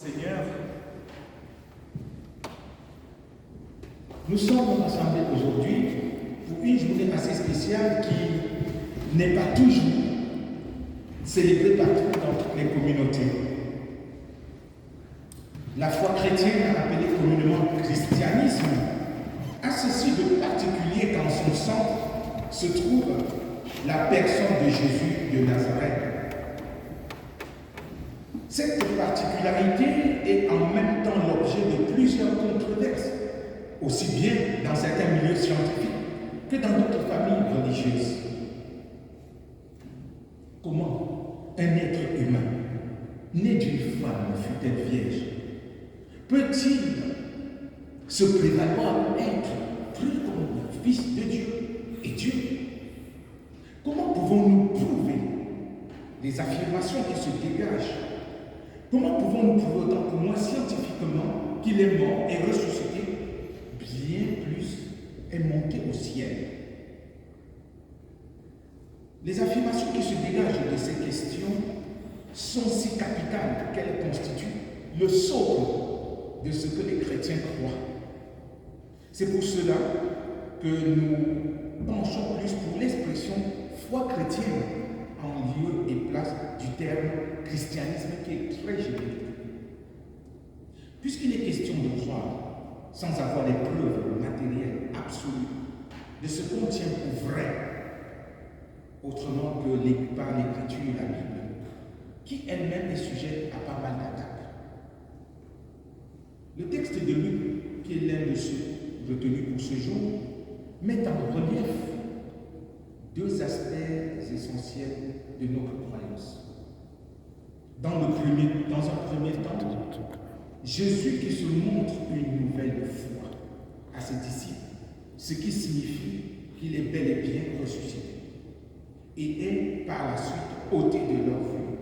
Seigneur, nous sommes rassemblés aujourd'hui pour une journée assez spéciale qui n'est pas toujours célébrée partout dans toutes les communautés. La foi chrétienne, appelée communément christianisme, a ceci de particulier qu'en son centre se trouve la personne de Jésus de Nazareth. Cette particularité est en même temps l'objet de plusieurs controverses, aussi bien dans certains milieux scientifiques que dans d'autres familles religieuses. Comment un être humain, né d'une femme, fut-elle vierge, peut-il se prévaloir être pris comme le Fils de Dieu et Dieu? Comment pouvons-nous prouver les affirmations qui se dégagent? Comment pouvons-nous prouver autant pour moi scientifiquement qu'il est mort et ressuscité? Bien plus, est monté au ciel. Les affirmations qui se dégagent de ces questions sont si capitales qu'elles constituent le socle de ce que les chrétiens croient. C'est pour cela que nous penchons plus pour l'expression foi chrétienne en lieu et place du terme christianisme qui est très générique. Puisqu'il est question de croire sans avoir les preuves matérielles absolues de ce qu'on tient pour vrai, autrement que par l'écriture et la Bible, qui elle-même est sujette à pas mal d'attaques. Le texte de Luc, qui est l'un de ceux retenus pour ce jour, met en relief deux aspects essentiels de notre croyance. Dans un premier temps, Jésus qui se montre une nouvelle foi à ses disciples, ce qui signifie qu'il est bel et bien ressuscité et est par la suite ôté de leur vue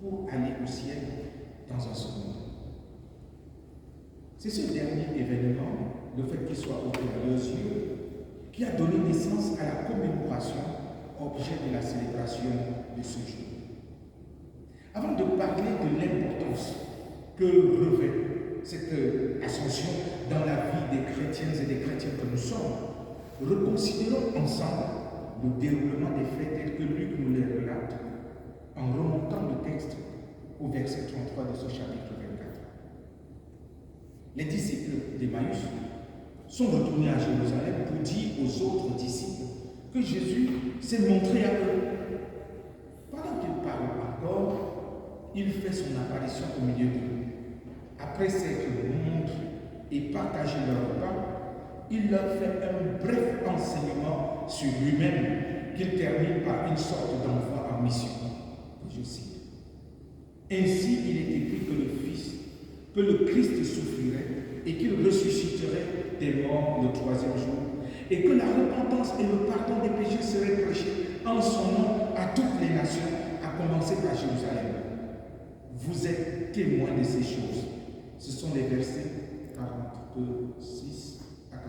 pour aller au ciel dans un second temps. C'est ce dernier événement, le fait qu'il soit ôté à leurs yeux, qui a donné naissance à la commémoration, objet de la célébration de ce jour. Avant de parler de l'importance que revêt cette ascension dans la vie des chrétiennes et des chrétiens que nous sommes, reconsidérons ensemble le déroulement des faits tels que Luc nous les relate, en remontant le texte au verset 33 de ce chapitre 24. Les disciples d'Emmaüs sont retournés à Jérusalem pour dire aux autres disciples que Jésus s'est montré à eux. Pendant qu'il parle encore, il fait son apparition au milieu d'eux. Après s'être montré et partagé leur repas, il leur fait un bref enseignement sur lui-même qu'il termine par une sorte d'envoi en mission. Je cite. Ainsi, il est écrit que le Christ souffrirait et qu'il ressusciterait des morts le troisième jour, et que la repentance et le pardon des péchés seraient prêchés en son nom à toutes les nations, à commencer par Jérusalem. Vous êtes témoins de ces choses. Ce sont les versets 46 à 48.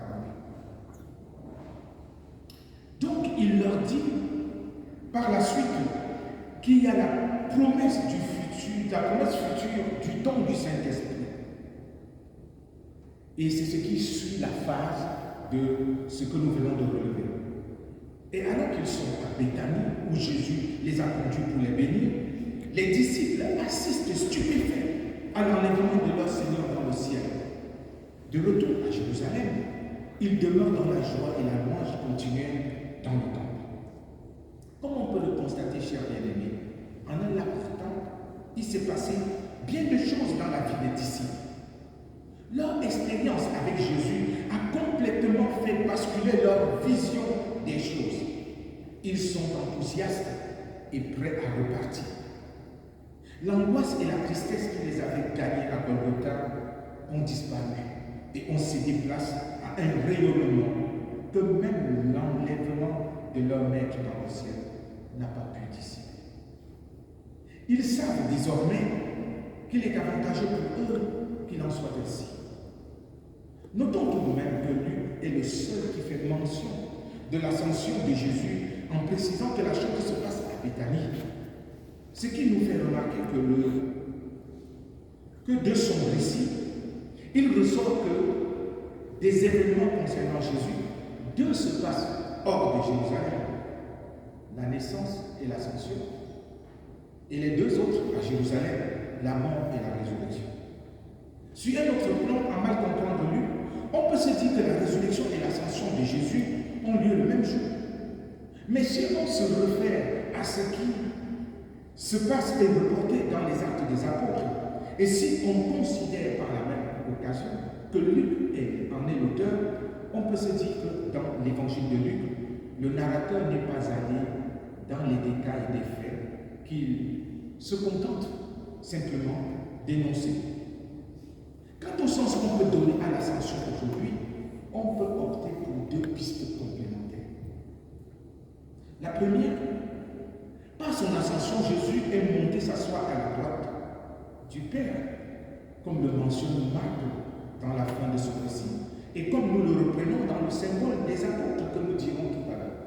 Donc il leur dit par la suite qu'il y a la promesse du futur, la promesse future du don du Saint-Esprit. Et c'est ce qui suit la phase de ce que nous venons de relever. Et alors qu'ils sont à Béthanie, où Jésus les a conduits pour les bénir, les disciples assistent stupéfaits à l'enlèvement de leur Seigneur dans le ciel. De retour à Jérusalem, ils demeurent dans la joie et la louange continuelle dans le temple. Comme on peut le constater, chers bien-aimés, en un laps de temps, il s'est passé bien de choses dans la vie des disciples. Leur expérience avec Jésus a complètement fait basculer leur vision des choses. Ils sont enthousiastes et prêts à repartir. L'angoisse et la tristesse qui les avaient gagnés à Golgotha ont disparu et on se déplace à un rayonnement que même l'enlèvement de leur maître dans le ciel n'a pas pu dissiper. Ils savent désormais qu'il est avantageux pour eux qu'il en soit ainsi. Notons tout de même que Luc est le seul qui fait mention de l'ascension de Jésus en précisant que la chose se passe à Béthanie. Ce qui nous fait remarquer que que de son récit, il ressort que des événements concernant Jésus, deux se passent hors de Jérusalem, la naissance et l'ascension, et les deux autres à Jérusalem, la mort et la résurrection. Sur un autre plan, à mal comprendre Luc, on peut se dire que la résurrection et l'ascension de Jésus ont lieu le même jour. Mais si on se réfère à ce qui se passe et reporté dans les actes des apôtres, et si on considère par la même occasion que Luc en est l'auteur, on peut se dire que dans l'évangile de Luc, le narrateur n'est pas allé dans les détails des faits, qu'il se contente simplement d'énoncer. Quant au sens qu'on peut donner à l'ascension aujourd'hui, on peut opter pour deux pistes complémentaires. La première, par son ascension, Jésus est monté s'asseoir à la droite du Père, comme le mentionne Marc dans la fin de son récit, et comme nous le reprenons dans le symbole des apôtres que nous dirons tout à l'heure.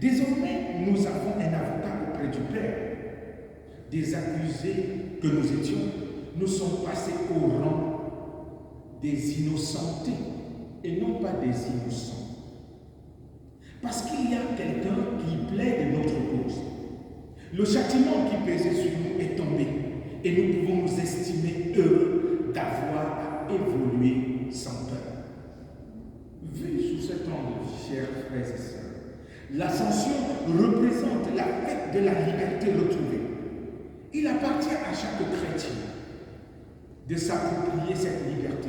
Désormais, nous avons un avocat auprès du Père. Des accusés que nous étions, nous sommes passés au rang des innocentés et non pas des innocents. Parce qu'il y a quelqu'un qui plaide notre cause. Le châtiment qui pesait sur nous est tombé et nous pouvons nous estimer heureux d'avoir à évoluer sans peur. Vu sous cet angle, chers frères et sœurs, l'ascension représente la fête de la liberté retrouvée. Il appartient à chaque chrétien de s'approprier cette liberté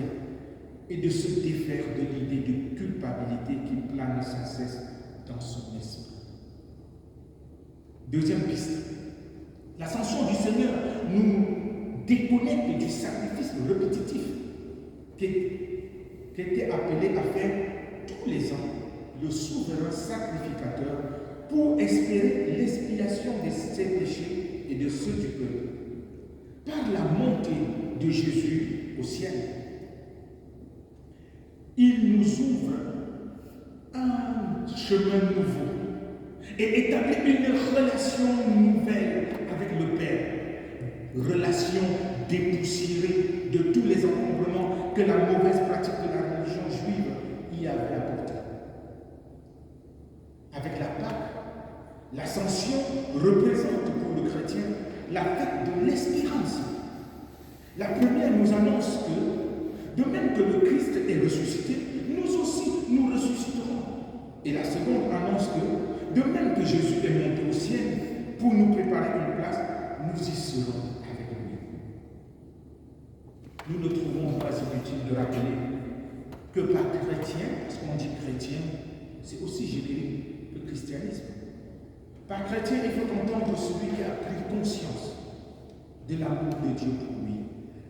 et de se défaire de l'idée de culpabilité qui plane sans cesse dans son esprit. Deuxième piste, l'ascension du Seigneur nous déconnecte du sacrifice répétitif qui était appelé à faire tous les ans le souverain sacrificateur pour espérer l'expiation de ses péchés et de ceux du peuple. Par la montée de Jésus au ciel, il nous ouvre un chemin nouveau et établit une relation nouvelle avec le Père. Relation dépoussiérée de tous les encombrements que la mauvaise pratique de la religion juive y avait apporté. Avec la Pâque, l'ascension représente pour le chrétien la fête de l'espérance. La première nous annonce que, de même que le Christ est ressuscité, nous aussi nous ressusciterons. Et la seconde annonce que, de même que Jésus est monté au ciel pour nous préparer une place, nous y serons avec lui. Nous ne trouvons pas inutile de rappeler que par chrétien, parce qu'on dit chrétien, c'est aussi générique le christianisme. Par chrétien, il faut entendre celui qui a pris conscience de l'amour de Dieu pour lui,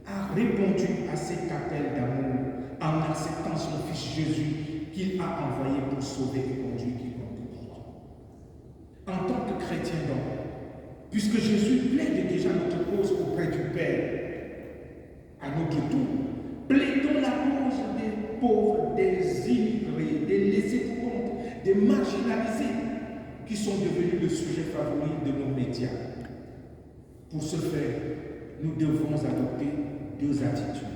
a répondu à cet appel d'amour en acceptant son Fils Jésus qu'il a envoyé pour sauver et conduire quiconque croit. En tant que chrétien donc, puisque Jésus plaide déjà notre cause auprès du Père, à notre tour, plaidons la cause des pauvres, des immigrés, des laissés pour compte, des marginalisés, qui sont devenus le sujet favori de nos médias. Pour ce faire, nous devons adopter deux attitudes.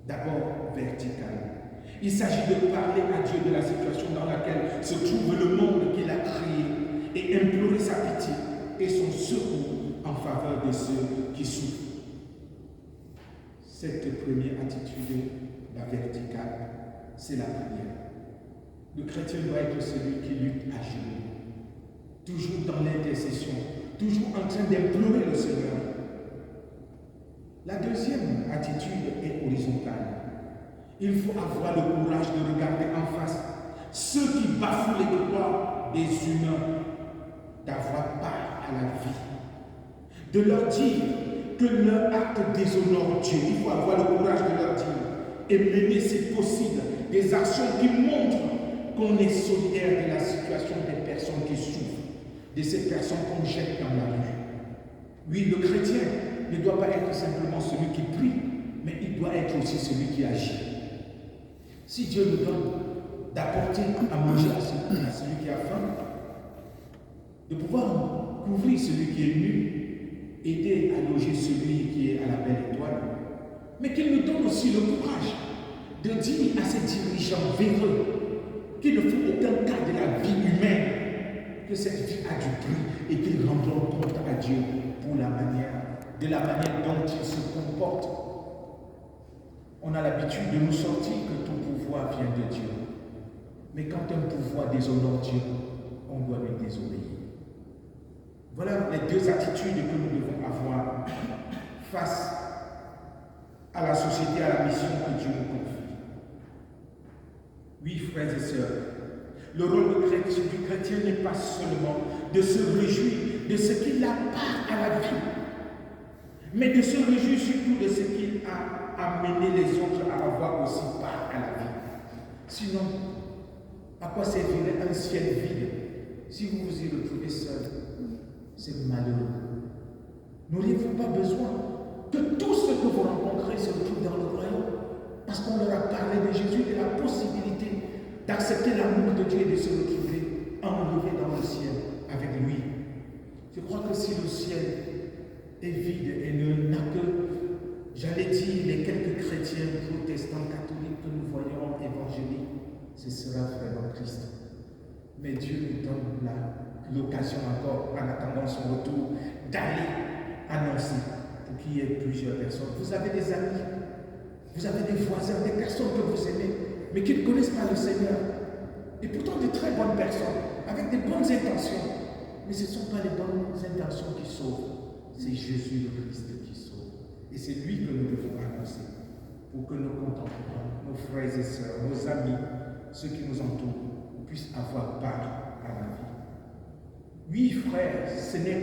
D'abord, verticale. Il s'agit de parler à Dieu de la situation dans laquelle se trouve le monde qu'il a créé et implorer sa pitié et son secours en faveur de ceux qui souffrent. Cette première attitude, la verticale, c'est la prière. Le chrétien doit être celui qui lutte à genoux, toujours dans l'intercession, toujours en train d'implorer le Seigneur. La deuxième attitude est horizontale. Il faut avoir le courage de regarder en face ceux qui bafouent les droits des humains, d'avoir part à la vie, de leur dire que leur acte déshonore Dieu. Il faut avoir le courage de leur dire et mener, si possible, des actions qui montrent qu'on est solidaire de la situation des personnes qui souffrent, de ces personnes qu'on jette dans la rue. Oui, le chrétien ne doit pas être simplement celui qui prie, mais il doit être aussi celui qui agit. Si Dieu nous donne d'apporter à manger à celui qui a faim, de pouvoir couvrir celui qui est nu, aider à loger celui qui est à la belle étoile, mais qu'il nous donne aussi le courage de dire à ces dirigeants véreux qu'il ne faut aucun cas de la vie humaine, que cette vie a du prix et qu'ils rendront compte à Dieu pour la manière dont ils se comportent. On a l'habitude de nous sortir que tout pouvoir vient de Dieu. Mais quand un pouvoir déshonore Dieu, on doit lui désobéir. Voilà les deux attitudes que nous devons avoir face à la société, à la mission que Dieu nous confie. Oui, frères et sœurs, le rôle du chrétien n'est pas seulement de se réjouir de ce qu'il a part à la vie, mais de se réjouir surtout de ce qu'il a amené les autres à avoir aussi part à la vie. Sinon, à quoi servirait un ciel vide si vous vous y retrouvez seul? C'est malheureux. N'auriez-vous pas besoin que tous ceux que vous rencontrez se retrouvent dans le royaume? Parce qu'on leur a parlé de Jésus, de la possibilité d'accepter l'amour de Dieu et de se retrouver enlevé dans le ciel avec lui. Je crois que si le ciel est vide et n'a que, j'allais dire, les quelques chrétiens, protestants, catholiques que nous voyons évangéliques, ce sera vraiment triste. Mais Dieu nous donne l'occasion encore, en attendant son retour, d'aller annoncer pour qu'il y ait plusieurs personnes. Vous avez des amis, vous avez des voisins, des personnes que vous aimez, mais qui ne connaissent pas le Seigneur. Et pourtant de très bonnes personnes, avec des bonnes intentions. Mais ce ne sont pas les bonnes intentions qui sauvent. C'est Jésus le Christ qui sauve. Et c'est lui que nous devons annoncer pour que nos contemporains, nos frères et sœurs, nos amis, ceux qui nous entourent, puissent avoir part à la vie. Oui, frères, ce n'est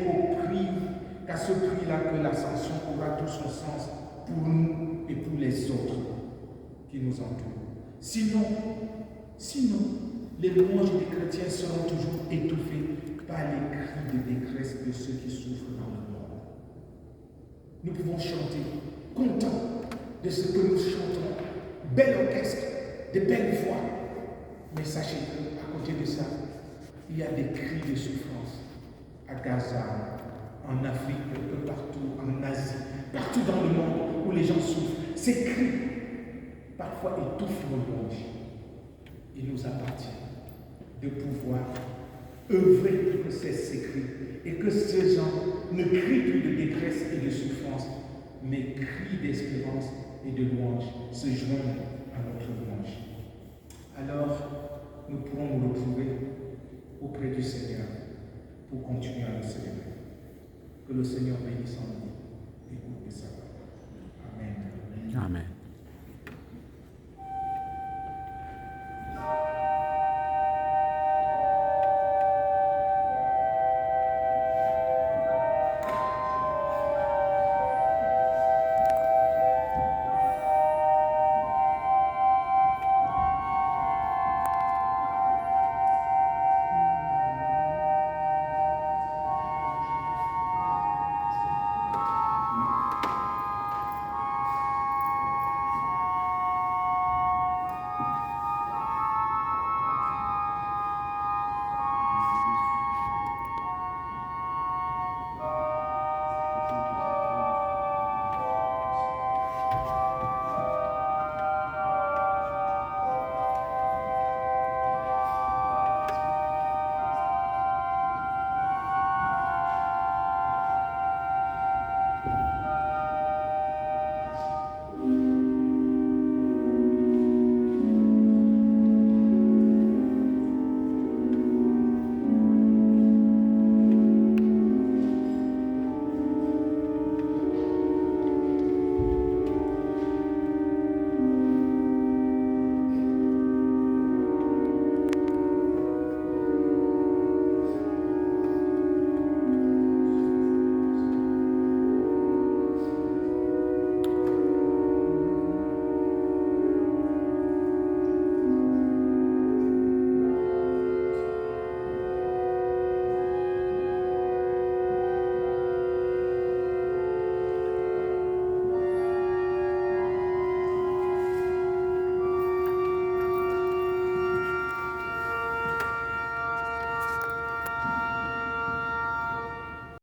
qu'à ce prix-là que l'ascension aura tout son sens pour nous et pour les autres qui nous entourent. Sinon, les louanges des chrétiens seront toujours étouffées par les cris de détresse de ceux qui souffrent dans le monde. Nous pouvons chanter, contents de ce que nous chantons, bel orchestre, de belles voix, mais sachez qu'à côté de ça, il y a des cris de souffrance à Gaza, en Afrique, un peu partout, en Asie, partout dans le monde où les gens souffrent. Ces cris, parfois, étouffent nos louanges. Il nous appartient de pouvoir œuvrer pour que cessent ces cris et que ces gens ne crient plus de détresse et de souffrance, mais crient d'espérance et de louange, se joignent à notre louange. Alors, nous pourrons nous retrouver auprès du Seigneur pour continuer à le célébrer. Que le Seigneur bénisse en nous et coupe sa parole.